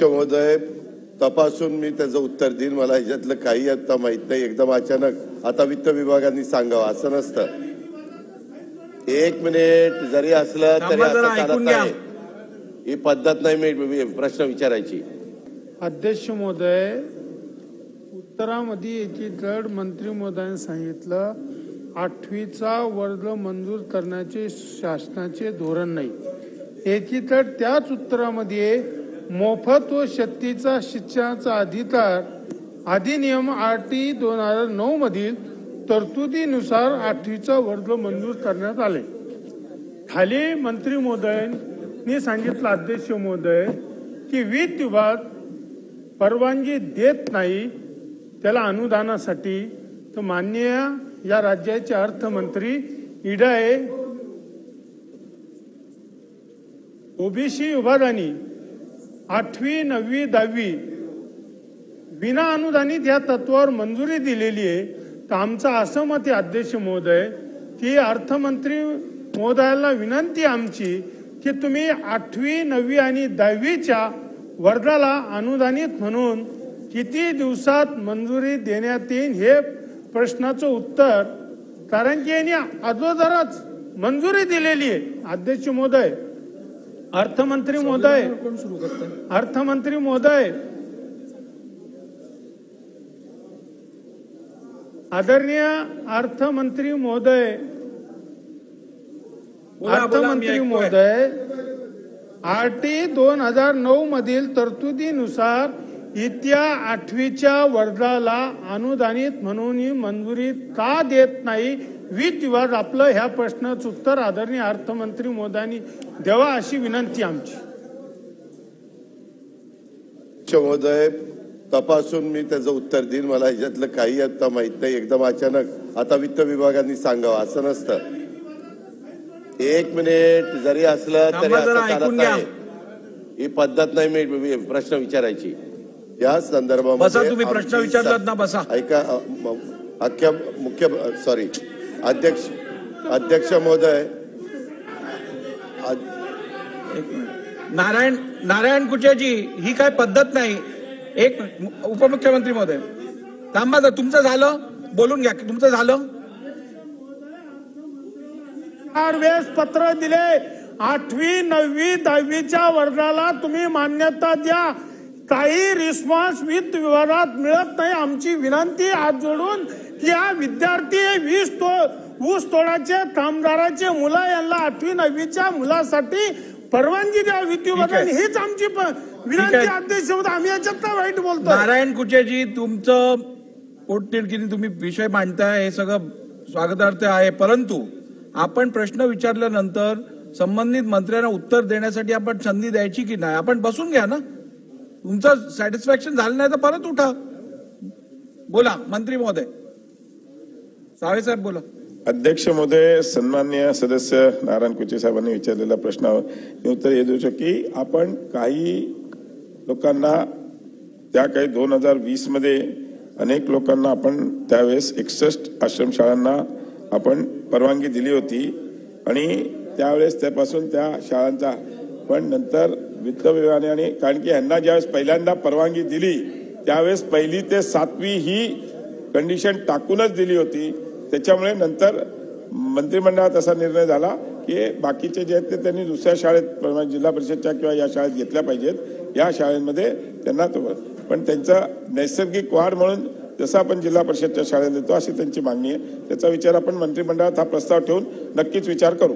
महोदय, तपासून मी त्याचं उत्तर देईन. मला ह्याच्यातलं काही आता माहित नाही. एकदम अचानक आता वित्त विभागाने सांगावं असं नसतं. एक मिनिट जरी असलं तरी असं चालत नाही. ही पद्धत नाही मी प्रश्न विचारायची. अध्यक्ष महोदय, उत्तरामध्ये याची जड मंत्री महोदयांनी सांगितलं 8वीचा वर्ग मंजूर करण्याचे शासनाचे धोरण नाही. याची तर त्याच उत्तरामध्ये मोफत व सक्तीचा शिक्षणाचा अधिकार अधिनियम RT 2009 मधील तरतुदीनुसार 8वीचा वर्ग मंजूर करण्यात आले. खाली मंत्री महोदयांनी सांगितलं अध्यक्ष महोदय की वित्त विभाग परवानगी देत नाही त्याला अनुदानासाठी, तर माननीय या राज्याचे अर्थमंत्री इडाये ओबीसी विभागाने 8वी 9वी 10वी विना अनुदानित या तत्वावर मंजुरी दिलेली आहे. तर आमचं असं मत आहे अध्यक्ष महोदय की अर्थमंत्री महोदयाला विनंती आमची की तुम्ही 8वी 9वी आणि 10वीच्या वर्गाला अनुदानित म्हणून किती दिवसात मंजुरी देण्यात येईल हे प्रश्नाचं उत्तर, कारण की यांनी अगोदरच मंजुरी दिलेली आहे. अध्यक्ष महोदय, अर्थमंत्री महोदय, आदरणीय अर्थमंत्री महोदय, RT 2009 मधील तरतुदीनुसार इयत्ता 8वीच्या वर्गाला अनुदानित म्हणून मंजुरी का देत नाही वित्त विभाग आपलं ह्या प्रश्नाचं उत्तर आदरणीय अर्थमंत्री महोदयांनी द्यावा अशी विनंती आमची. महोदय, तपासून मी त्याचं उत्तर देईन. मला ह्याच्यातलं काही आता माहित नाही. एकदम अचानक आता वित्त विभागाने सांगावं असं नसतं. एक मिनिट जरी असलं तरी असं चालत नाही. ही पद्धत नाही मी प्रश्न विचारायची. या संदर्भामध्ये तुम्ही प्रश्न विचारलात ना, बसा. ऐका, अध्यक्ष महोदय, नारायण कुचेजी, ही काय पद्धत नाही. एक उपमुख्यमंत्री महोदय थांबा, तुमचं झालं, बोलून घ्या. तुमचं झालं. 4 वेळेस पत्र दिले. 8वी 9वी 10वीच्या वर्गाला तुम्ही मान्यता द्या. काही रिस्पॉन्स वित्त विभागात मिळत नाही. आमची विनंती हात जोडून की हा विद्यार्थी 20 ऊस तोडाचे कामगाराचे मुलं यांना 8वी 9वीच्या मुलासाठी परवानगी द्या वित्त विभागाने, हीच आमची विनंती. अध्यक्ष आम्ही याच्यात काय वाईट बोलतो. नारायण कुचेजी, तुमचं पोटतिडकीने तुम्ही विषय मांडताय हे सगळं स्वागतार्थ आहे, परंतु आपण प्रश्न विचारल्यानंतर संबंधित मंत्र्यांना उत्तर देण्यासाठी आपण संधी द्यायची की नाही. आपण बसून घ्या ना. तुमचं सॅटिस्फॅक्शन झालं नाही तर परत उठा, बोला. मंत्री महोदय, सावे साहेब बोला. अध्यक्ष महोदय, सन्माननीय सदस्य नारायण कुचे साहेबांनी विचारलेल्या प्रश्नावर मी उत्तर हे देऊ शकतो की आपण काही लोकांना त्या काही 2020 मध्ये अनेक लोकांना आपण त्यावेळेस 61 आश्रमशाळांना आपण परवानगी दिली होती आणि त्यावेळेस त्यापासून त्या शाळांचा, पण नंतर वित्त विभागाने, आणि कारण की यांना ज्यावेळेस पहिल्यांदा परवानगी दिली त्यावेळेस 1ली ते 7वी ही कंडिशन टाकूनच दिली होती. त्याच्यामुळे नंतर मंत्रिमंडळात असा निर्णय झाला की बाकीचे जे आहेत ते त्यांनी दुसऱ्या शाळेत, जिल्हा परिषदच्या किंवा या शाळेत घेतल्या पाहिजेत. या शाळेमध्ये त्यांना पण त्यांचा नैसर्गिक वाढ म्हणून जसं आपण जिल्हा परिषदच्या शाळेत देतो अशी त्यांची मागणी आहे. त्याचा विचार आपण मंत्रिमंडळात हा प्रस्ताव ठेवून नक्कीच विचार करू.